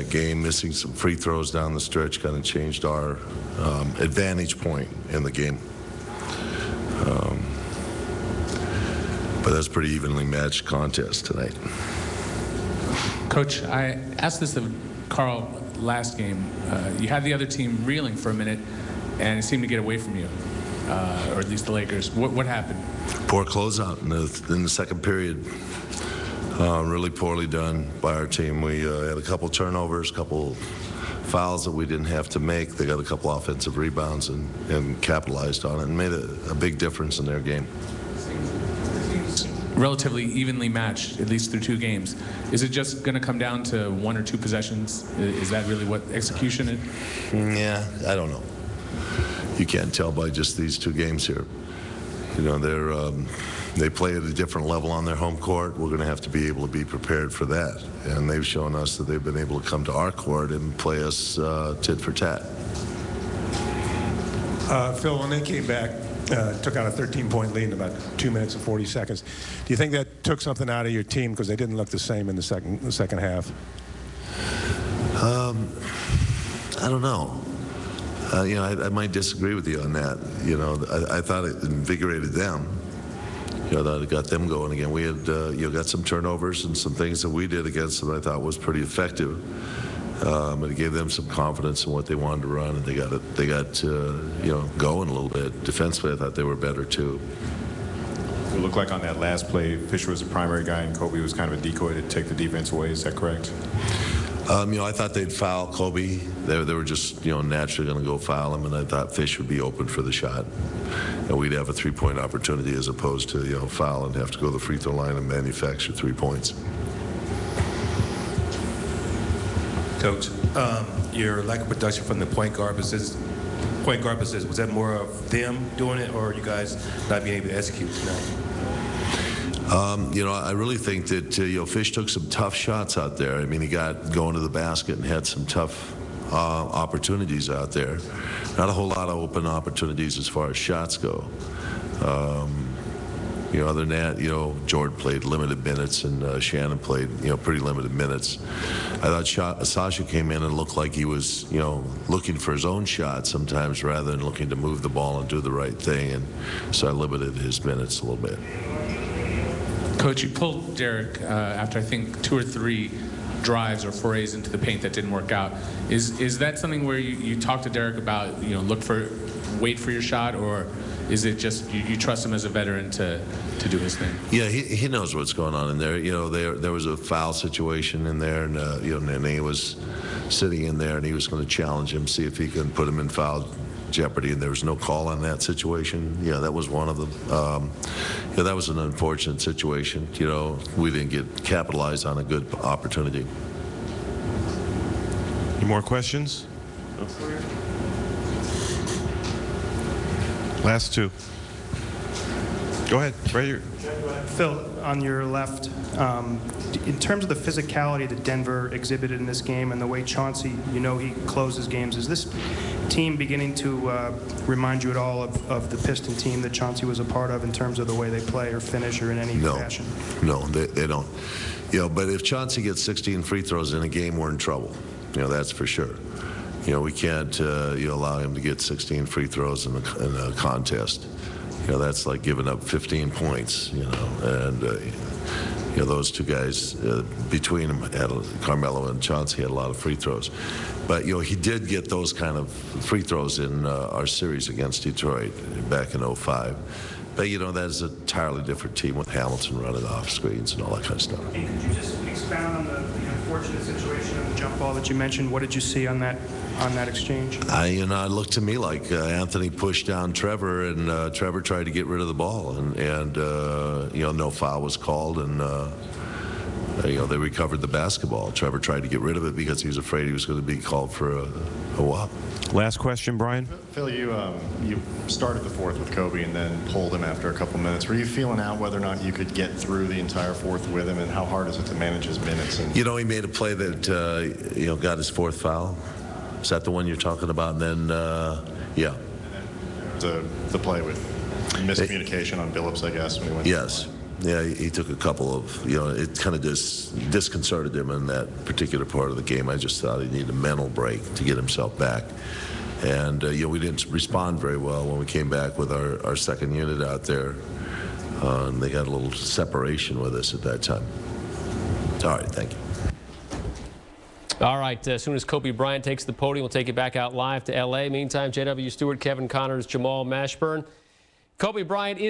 that game. Missing some free throws down the stretch kind of changed our advantage point in the game. But that's a pretty evenly matched contest tonight. Coach, I asked this of Carl last game. You had the other team reeling for a minute, and it seemed to get away from you, or at least the Lakers. What happened? Poor closeout in the second period. Really poorly done by our team. We had a couple turnovers, a couple fouls that we didn't have to make. They got a couple offensive rebounds and capitalized on it and made a big difference in their game. Relatively evenly matched, at least through 2 games. Is it just going to come down to 1 or 2 possessions? Is that really what execution is? Yeah, I don't know. You can't tell by just these 2 games here. You know, they play at a different level on their home court. We're going to have to be able to be prepared for that. And they've shown us that they've been able to come to our court and play us tit for tat. Phill, when they came back, took out a 13-point lead in about 2 minutes and 40 seconds. Do you think that took something out of your team because they didn't look the same in the second half? I don't know. You know, I might disagree with you on that. You know, I thought it invigorated them. You know, that it got them going again. We had, you know, got some turnovers and some things that we did against them I thought was pretty effective. And it gave them some confidence in what they wanted to run, and they got you know, going a little bit. Defensively, I thought they were better too. It looked like on that last play, Fisher was the primary guy, and Kobe was kind of a decoy to take the defense away. Is that correct? You know, I thought they'd foul Kobe. They were just, you know, naturally going to go foul him, and I thought Fish would be open for the shot. And we'd have a 3-point opportunity as opposed to, you know, foul and have to go to the free throw line and manufacture 3 points. Coach, your lack of production from the point guard position, was that more of them doing it, or you guys not being able to execute tonight? You know, I really think that, you know, Fish took some tough shots out there. I mean, he got going to the basket and had some tough opportunities out there. Not a whole lot of open opportunities as far as shots go. You know, other than that, you know, Jordan played limited minutes and Shannon played, you know, pretty limited minutes. I thought Sasha came in and looked like he was, you know, looking for his own shot sometimes rather than looking to move the ball and do the right thing, and so I limited his minutes a little bit. Coach, you pulled Derek after I think 2 or 3 drives or forays into the paint that didn't work out. Is that something where you talk to Derek about, you know, wait for your shot, or is it just you trust him as a veteran to do his thing? Yeah, he knows what's going on in there. You know, there was a foul situation in there, and you know, Nene was sitting in there, and he was going to challenge him, see if he can put him in foul jeopardy, and there was no call on that situation. Yeah, that was one of them. Yeah, that was an unfortunate situation. You know, we didn't capitalize on a good opportunity. Any more questions? Last 2. Go ahead, right here. Phill, on your left, in terms of the physicality that Denver exhibited in this game and the way Chauncey, you know, he closes games, is this team beginning to remind you at all of the Piston team that Chauncey was a part of in terms of the way they play or finish or in any fashion? No, they don't. You know, but if Chauncey gets 16 free throws in a game, we're in trouble. You know, that's for sure. You know, we can't you know, allow him to get 16 free throws in a contest. You know, that's like giving up 15 points, you know, and you know, those 2 guys between them, Carmelo and Chauncey, had a lot of free throws. But, you know, he did get those kind of free throws in our series against Detroit back in '05. But, you know, that is an entirely different team with Hamilton running off screens and all that kind of stuff. Hey, could you just expound on the unfortunate situation on the jump ball that you mentioned? What did you see on that exchange? You know, it looked to me like Anthony pushed down Trevor, and Trevor tried to get rid of the ball, and you know, no foul was called, and you know, they recovered the basketball. Trevor tried to get rid of it because he was afraid he was going to be called for a whop. Last question, Brian. Phill, you started the 4th with Kobe and then pulled him after a couple minutes. Were you feeling out whether or not you could get through the entire 4th with him, and how hard is it to manage his minutes? You know, he made a play that you know, got his 4th foul. Is that the one you're talking about? And then, yeah. And then the play with miscommunication on Billups, I guess, when he went. Yes. Yeah, he took a couple of, it kind of disconcerted him in that particular part of the game. I just thought he needed a mental break to get himself back. And, we didn't respond very well when we came back with our second unit out there. And they got a little separation with us at that time. All right, thank you. All right, as soon as Kobe Bryant takes the podium, we'll take you back out live to L.A. Meantime, J.W. Stewart, Kevin Connors, Jamal Mashburn. Kobe Bryant is